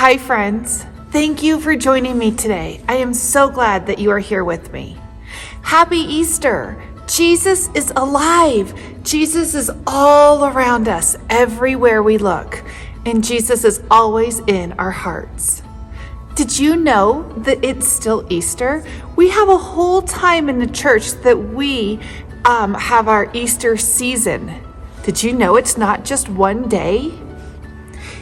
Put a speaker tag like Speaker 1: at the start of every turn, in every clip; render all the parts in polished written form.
Speaker 1: Hi, friends. Thank you for joining me today. I am so glad that you are here with me. Happy Easter! Jesus is alive. Jesus is all around us, everywhere we look, and Jesus is always in our hearts. Did you know that it's still Easter? We have a whole time in the church that we have our Easter season. Did you know it's not just one day?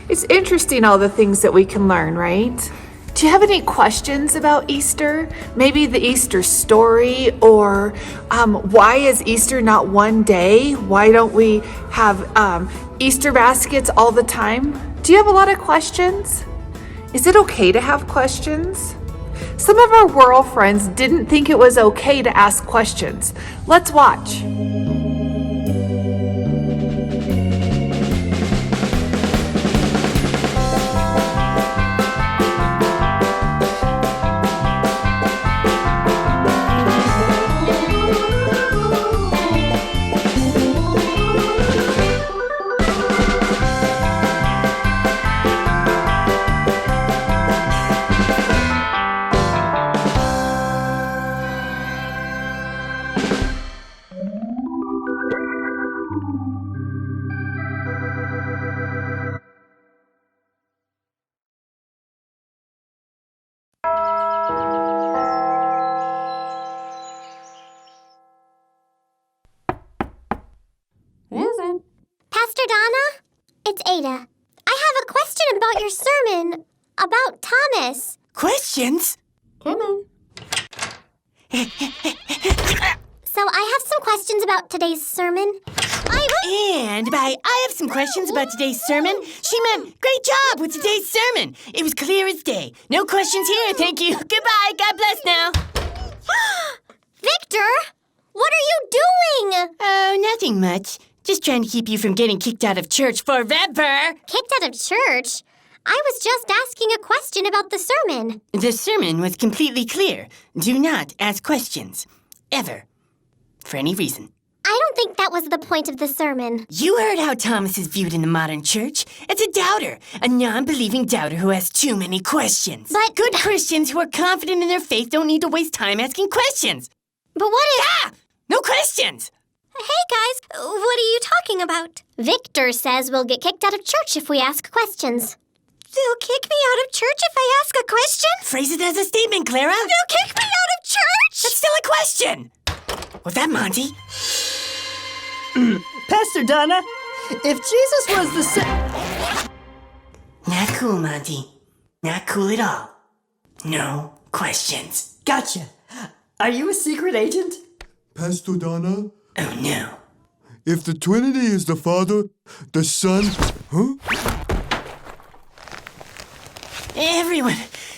Speaker 1: It's interesting all the things that we can learn, right? Do you have any questions about Easter? Maybe the Easter story, or why is Easter not one day? Why don't we have Easter baskets all the time? Do you have a lot of questions? Is it okay to have questions? Some of our world friends didn't think it was okay to ask questions. Let's watch.
Speaker 2: Pastor Donna, it's Ada. I have a question about your sermon about Thomas.
Speaker 3: Questions?
Speaker 2: Come on. So I have some questions about today's sermon.
Speaker 3: And by I have some questions about today's sermon, she meant great job with today's sermon. It was clear as day. No questions here, thank you. Goodbye, God bless now.
Speaker 2: Victor, what are you doing?
Speaker 3: Oh, nothing much. Just trying to keep you from getting kicked out of church forever.
Speaker 2: Kicked out of church? I was just asking a question about the sermon.
Speaker 3: The sermon was completely clear. Do not ask questions. Ever. For any reason.
Speaker 2: I don't think that was the point of the sermon.
Speaker 3: You heard how Thomas is viewed in the modern church. It's a doubter, a non-believing doubter who has too many questions.
Speaker 2: But
Speaker 3: good Christians who are confident in their faith don't need to waste time asking questions.
Speaker 2: But what if...
Speaker 3: No questions!
Speaker 2: Hey guys, what are you talking about? Victor says we'll get kicked out of church if we ask questions. They'll kick me out of church if I ask a question?
Speaker 3: Phrase it as a statement, Clara.
Speaker 2: They'll kick me out of church?
Speaker 3: That's still a question. Was that Monty?
Speaker 4: Pastor Donna, if Jesus was the
Speaker 3: Not cool, Monty. Not cool at all. No questions.
Speaker 4: Gotcha. Are you a secret agent?
Speaker 5: Pastor Donna?
Speaker 3: Oh, no.
Speaker 5: If the Trinity is the Father, the Son... Huh?
Speaker 3: Everyone,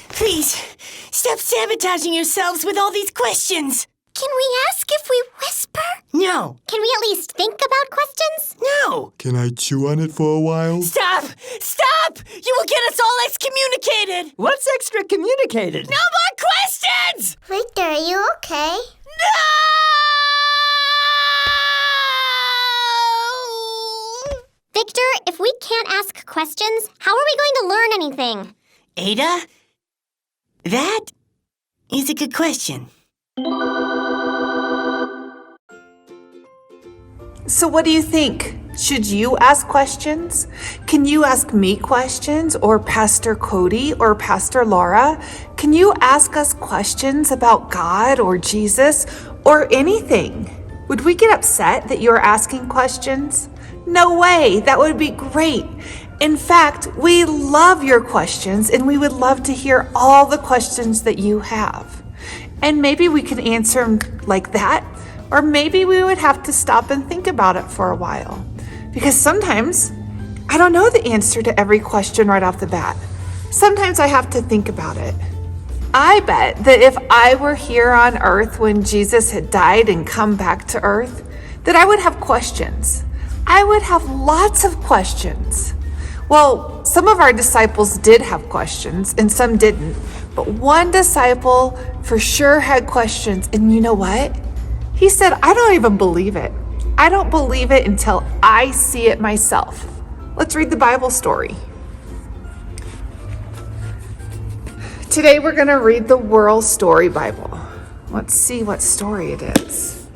Speaker 3: please, stop sabotaging yourselves with all these questions.
Speaker 2: Can we ask if we whisper?
Speaker 3: No.
Speaker 2: Can we at least think about questions?
Speaker 3: No.
Speaker 5: Can I chew on it for a while?
Speaker 3: Stop! Stop! You will get us all excommunicated!
Speaker 4: What's extra communicated?
Speaker 3: No more questions!
Speaker 2: Victor, are you okay?
Speaker 3: No!
Speaker 2: Victor, if we can't ask questions, how are we going to learn anything?
Speaker 3: Ada? That is a good question.
Speaker 1: So what do you think? Should you ask questions? Can you ask me questions, or Pastor Cody or Pastor Laura? Can you ask us questions about God or Jesus or anything? Would we get upset that you're asking questions? No way, that would be great. In fact, we love your questions and we would love to hear all the questions that you have. And maybe we could answer them like that, or maybe we would have to stop and think about it for a while. Because sometimes I don't know the answer to every question right off the bat. Sometimes I have to think about it. I bet that if I were here on earth when Jesus had died and come back to earth, that I would have questions. I would have lots of questions. Well, some of our disciples did have questions and some didn't. But one disciple for sure had questions. And you know what? He said, I don't even believe it. I don't believe it until I see it myself. Let's read the Bible story. Today we're going to read the World Story Bible. Let's see what story it is.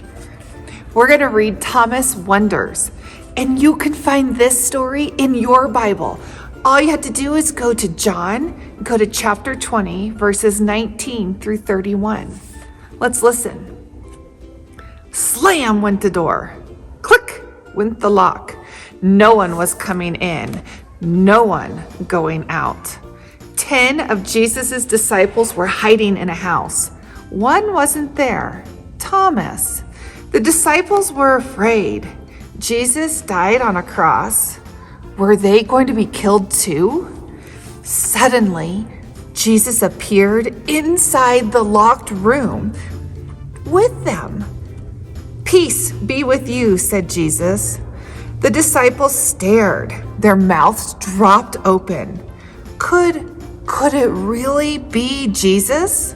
Speaker 1: We're going to read Thomas Wonders, and you can find this story in your Bible. All you have to do is go to John, go to chapter 20, verses 19 through 31. Let's listen. Slam went the door. Click went the lock. No one was coming in, no one going out. 10 of Jesus' disciples were hiding in a house. One wasn't there, Thomas. The disciples were afraid. Jesus died on a cross. Were they going to be killed too? Suddenly, Jesus appeared inside the locked room with them. "Peace be with you," said Jesus. The disciples stared. Their mouths dropped open. Could it really be Jesus?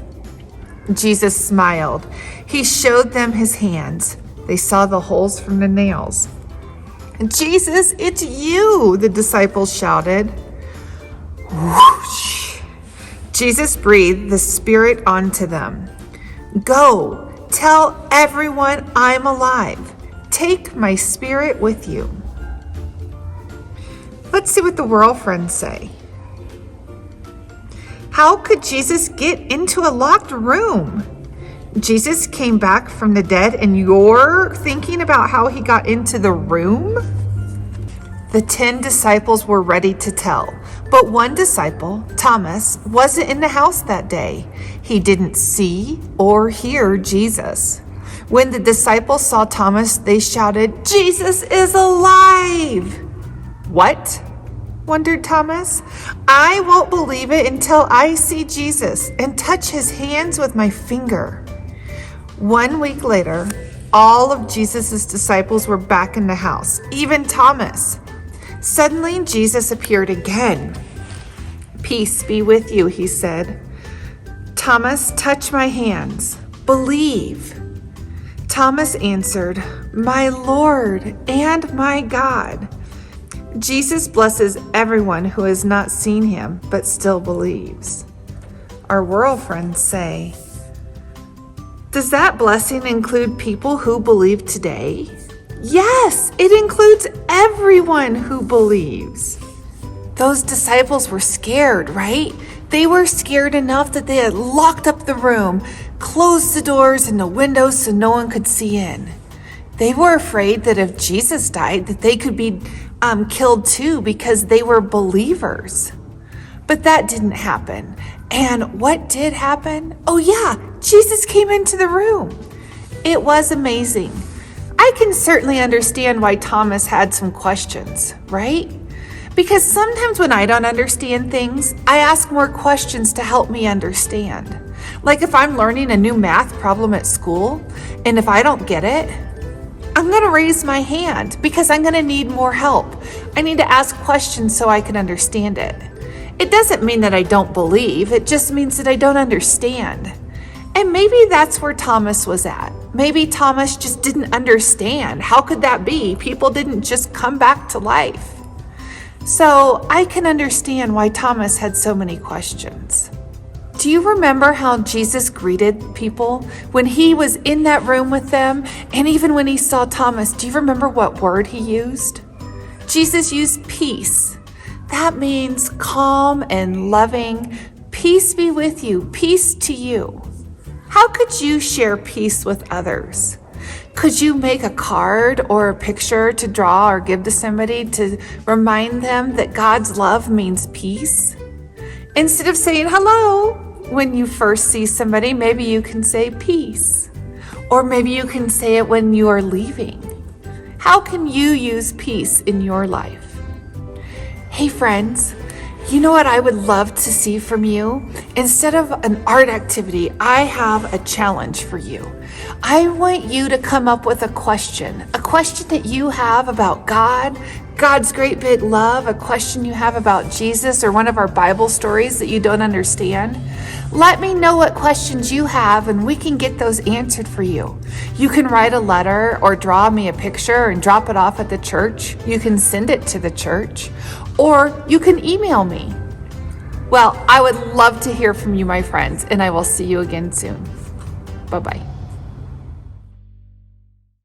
Speaker 1: Jesus smiled. He showed them his hands. They saw the holes from the nails. "Jesus, it's you," the disciples shouted. Whoosh. Jesus breathed the Spirit onto them. "Go, tell everyone I'm alive. Take my Spirit with you." Let's see what the world friends say. How could Jesus get into a locked room? Jesus came back from the dead and you're thinking about how he got into the room? The 10 disciples were ready to tell, but one disciple, Thomas, wasn't in the house that day. He didn't see or hear Jesus. When the disciples saw Thomas, they shouted, "Jesus is alive!" "What?" wondered Thomas. "I won't believe it until I see Jesus and touch his hands with my finger." 1 week later, all of Jesus' disciples were back in the house, even Thomas. Suddenly, Jesus appeared again. "Peace be with you," he said. "Thomas, touch my hands. Believe." Thomas answered, "My Lord and my God." Jesus blesses everyone who has not seen him but still believes. Our world friends say, does that blessing include people who believe today? Yes, it includes everyone who believes. Those disciples were scared, right? They were scared enough that they had locked up the room, closed the doors and the windows so no one could see in. They were afraid that if Jesus died, that they could be killed too because they were believers. But that didn't happen. And what did happen? Oh yeah, Jesus came into the room. It was amazing. I can certainly understand why Thomas had some questions, right? Because sometimes when I don't understand things, I ask more questions to help me understand. Like if I'm learning a new math problem at school, and if I don't get it, I'm going to raise my hand because I'm going to need more help. I need to ask questions so I can understand it. It doesn't mean that I don't believe. It just means that I don't understand. And maybe that's where Thomas was at. Maybe Thomas just didn't understand. How could that be? People didn't just come back to life. So I can understand why Thomas had so many questions. Do you remember how Jesus greeted people when he was in that room with them? And even when he saw Thomas, do you remember what word he used? Jesus used peace. That means calm and loving. Peace be with you. Peace to you. How could you share peace with others? Could you make a card or a picture to draw or give to somebody to remind them that God's love means peace? Instead of saying hello, when you first see somebody, maybe you can say peace. Or maybe you can say it when you are leaving. How can you use peace in your life? Hey friends, you know what I would love to see from you? Instead of an art activity, I have a challenge for you. I want you to come up with a question that you have about God, God's great big love, a question you have about Jesus or one of our Bible stories that you don't understand. Let me know what questions you have and we can get those answered for you. You can write a letter or draw me a picture and drop it off at the church. You can send it to the church or you can email me. Well, I would love to hear from you, my friends, and I will see you again soon. Bye-bye.